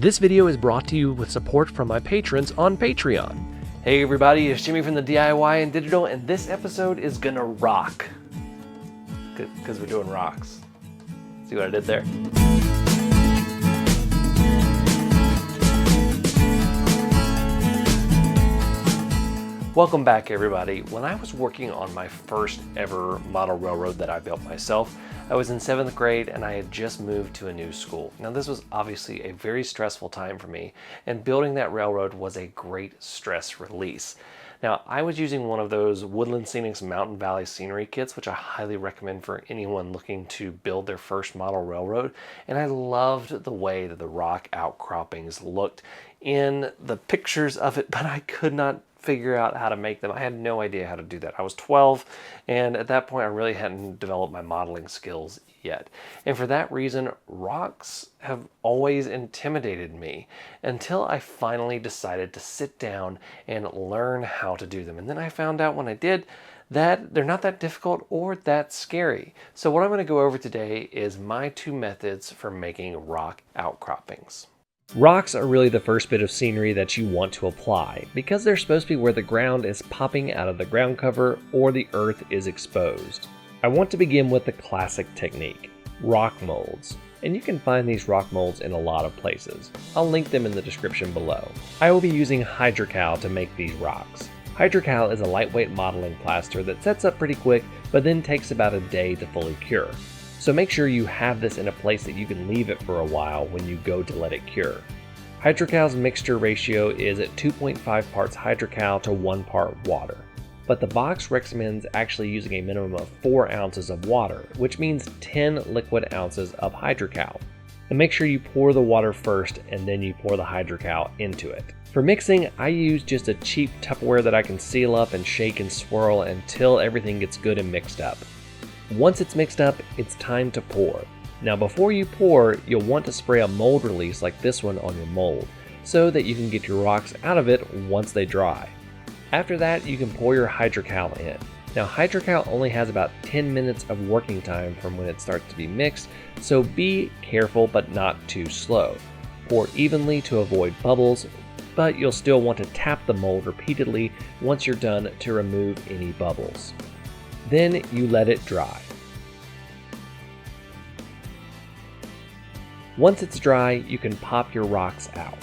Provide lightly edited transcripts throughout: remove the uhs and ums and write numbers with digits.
This video is brought to you with support from my patrons on Patreon. Hey everybody, it's Jimmy from the DIY and Digital, and this episode is gonna rock. Because we're doing rocks. See what I did there? Welcome back everybody. When I was working on my first ever model railroad that I built myself, I was in 7th grade and I had just moved to a new school. Now this was obviously a very stressful time for me, and building that railroad was a great stress release. Now I was using one of those Woodland Scenics Mountain Valley scenery kits, which I highly recommend for anyone looking to build their first model railroad, and I loved the way that the rock outcroppings looked in the pictures of it, but I could not figure out how to make them. I had no idea how to do that. I was 12, and at that point I really hadn't developed my modeling skills yet. And for that reason, rocks have always intimidated me until I finally decided to sit down and learn how to do them. And then I found out when I did that they're not that difficult or that scary. So what I'm going to go over today is my 2 methods for making rock outcroppings. Rocks are really the first bit of scenery that you want to apply because they're supposed to be where the ground is popping out of the ground cover or the earth is exposed. I want to begin with the classic technique, rock molds. And you can find these rock molds in a lot of places. I'll link them in the description below. I will be using Hydrocal to make these rocks. Hydrocal is a lightweight modeling plaster that sets up pretty quick, but then takes about a day to fully cure. So make sure you have this in a place that you can leave it for a while when you go to let it cure. Hydrocal's mixture ratio is at 2.5 parts Hydrocal to 1 part water. But the box recommends actually using a minimum of 4 ounces of water, which means 10 liquid ounces of Hydrocal. And make sure you pour the water first and then you pour the Hydrocal into it. For mixing, I use just a cheap Tupperware that I can seal up and shake and swirl until everything gets good and mixed up. Once it's mixed up, it's time to pour. Now before you pour, you'll want to spray a mold release like this one on your mold, so that you can get your rocks out of it once they dry. After that, you can pour your Hydrocal in. Now Hydrocal only has about 10 minutes of working time from when it starts to be mixed, so be careful but not too slow. Pour evenly to avoid bubbles, but you'll still want to tap the mold repeatedly once you're done to remove any bubbles. Then you let it dry. Once it's dry, you can pop your rocks out.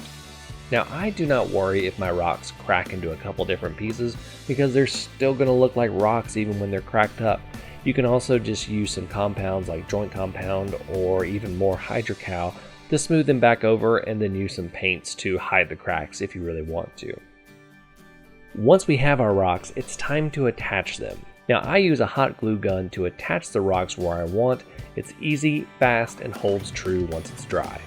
Now I do not worry if my rocks crack into a couple different pieces because they're still going to look like rocks even when they're cracked up. You can also just use some compounds like joint compound or even more Hydrocal to smooth them back over, and then use some paints to hide the cracks if you really want to. Once we have our rocks, it's time to attach them. Now I use a hot glue gun to attach the rocks where I want. It's easy, fast, and holds true once it's dry.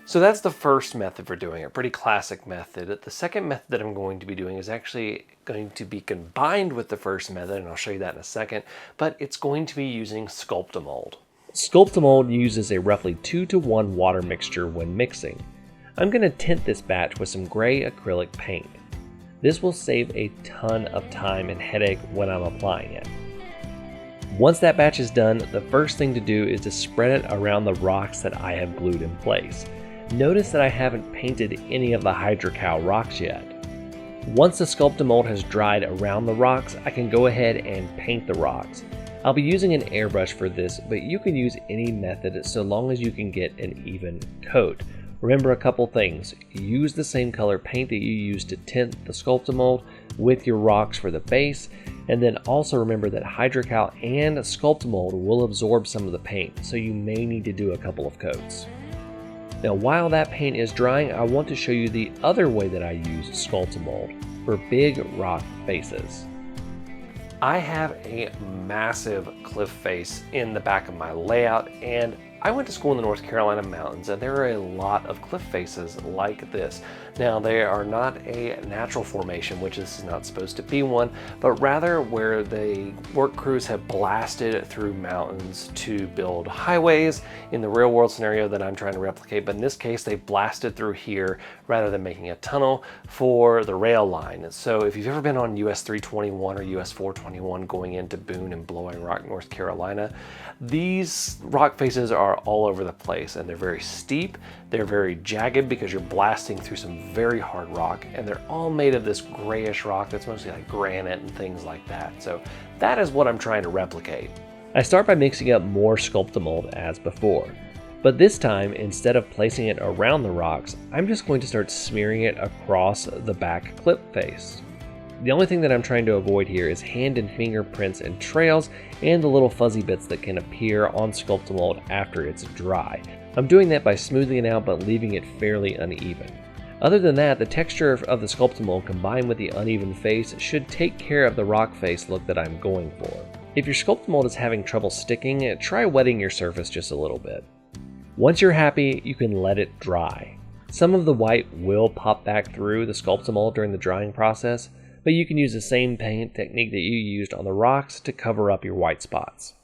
So that's the first method for doing it, pretty classic method. The second method that I'm going to be doing is actually going to be combined with the first method, and I'll show you that in a second, but it's going to be using Sculpt Mold. Sculpt Mold uses a roughly 2-to-1 water mixture when mixing. I'm going to tint this batch with some gray acrylic paint. This will save a ton of time and headache when I'm applying it. Once that batch is done, the first thing to do is to spread it around the rocks that I have glued in place. Notice that I haven't painted any of the Hydrocal rocks yet. Once the Sculpt Mold has dried around the rocks, I can go ahead and paint the rocks. I'll be using an airbrush for this, but you can use any method so long as you can get an even coat. Remember a couple things. Use the same color paint that you used to tint the Sculpt Mold with your rocks for the base, and then also remember that Hydrocal and Sculpt Mold will absorb some of the paint, so you may need to do a couple of coats. Now while that paint is drying, I want to show you the other way that I use Sculpt Mold for big rock faces. I have a massive cliff face in the back of my layout, and I went to school in the North Carolina mountains, and there are a lot of cliff faces like this. Now, they are not a natural formation, which this is not supposed to be one, but rather where the work crews have blasted through mountains to build highways in the real world scenario that I'm trying to replicate. But in this case, they blasted through here rather than making a tunnel for the rail line. So if you've ever been on US 321 or US 421 going into Boone and Blowing Rock, North Carolina, these rock faces are all over the place, and they're very steep, they're very jagged because you're blasting through some very hard rock, and they're all made of this grayish rock that's mostly like granite and things like that. So that is what I'm trying to replicate. I start by mixing up more Sculpt Mold as before, but this time, instead of placing it around the rocks, I'm just going to start smearing it across the back clip face. The only thing that I'm trying to avoid here is hand and fingerprints and trails and the little fuzzy bits that can appear on Sculpt Mold after it's dry. I'm doing that by smoothing it out but leaving it fairly uneven. Other than that, the texture of the Sculpt Mold combined with the uneven face should take care of the rock face look that I'm going for. If your Sculpt Mold is having trouble sticking, try wetting your surface just a little bit. Once you're happy, you can let it dry. Some of the white will pop back through the Sculpt Mold during the drying process, but you can use the same paint technique that you used on the rocks to cover up your white spots.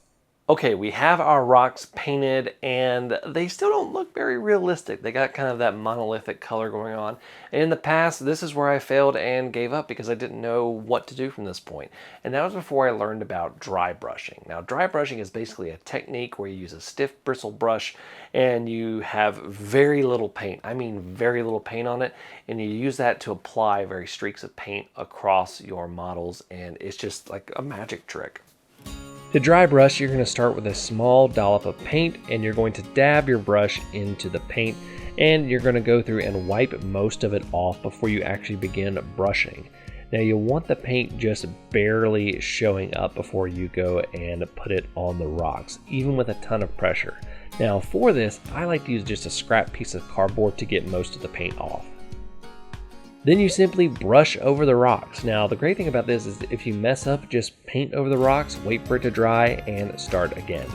Okay, we have our rocks painted, and they still don't look very realistic. They got kind of that monolithic color going on. And in the past, this is where I failed and gave up because I didn't know what to do from this point. And that was before I learned about dry brushing. Now, dry brushing is basically a technique where you use a stiff bristle brush and you have very little paint. I mean very little paint on it, and you use that to apply very streaks of paint across your models, and it's just like a magic trick. To dry brush, you're going to start with a small dollop of paint, and you're going to dab your brush into the paint, and you're going to go through and wipe most of it off before you actually begin brushing. Now, you'll want the paint just barely showing up before you go and put it on the rocks, even with a ton of pressure. Now, for this, I like to use just a scrap piece of cardboard to get most of the paint off. Then you simply brush over the rocks. Now, the great thing about this is if you mess up, just paint over the rocks, wait for it to dry, and start again.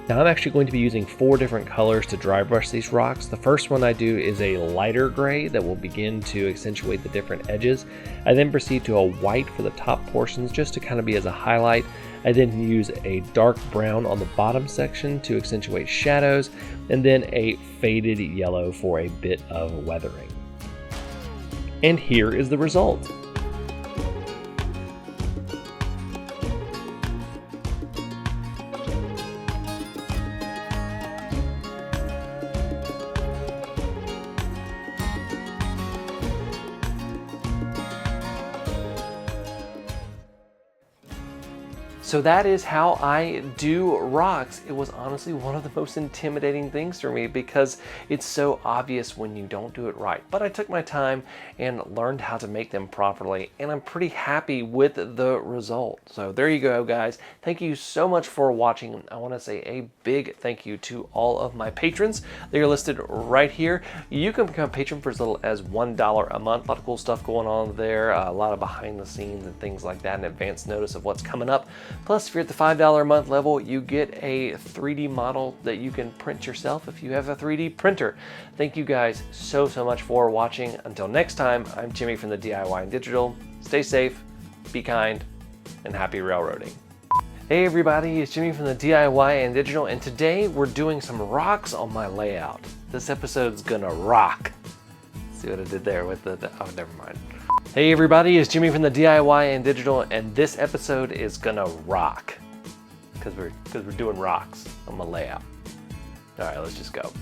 Now, I'm actually going to be using 4 different colors to dry brush these rocks. The first one I do is a lighter gray that will begin to accentuate the different edges. I then proceed to a white for the top portions just to kind of be as a highlight. I then use a dark brown on the bottom section to accentuate shadows, and then a faded yellow for a bit of weathering. And here is the result. So that is how I do rocks. It was honestly one of the most intimidating things for me because it's so obvious when you don't do it right. But I took my time and learned how to make them properly, and I'm pretty happy with the result. So there you go, guys. Thank you so much for watching. I want to say a big thank you to all of my patrons. They are listed right here. You can become a patron for as little as $1 a month. A lot of cool stuff going on there. A lot of behind the scenes and things like that, and advance notice of what's coming up. Plus, if you're at the $5 a month level, you get a 3D model that you can print yourself if you have a 3D printer. Thank you guys so much for watching. Until next time, I'm Jimmy from the DIY and Digital. Stay safe, be kind, and happy railroading. Hey everybody, it's Jimmy from the DIY and Digital, and today we're doing some rocks on my layout. This episode's gonna rock. See what I did there with the oh, never mind. Hey everybody, it's Jimmy from the DIY and Digital, and this episode is gonna rock. Because we're doing rocks on my layout. Alright, let's just go.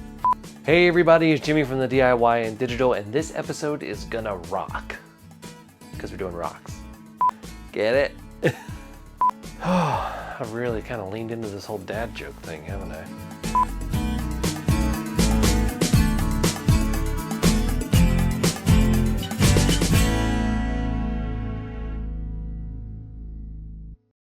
Hey everybody, it's Jimmy from the DIY and Digital, and this episode is gonna rock. Because we're doing rocks. Get it? I've really kind of leaned into this whole dad joke thing, haven't I?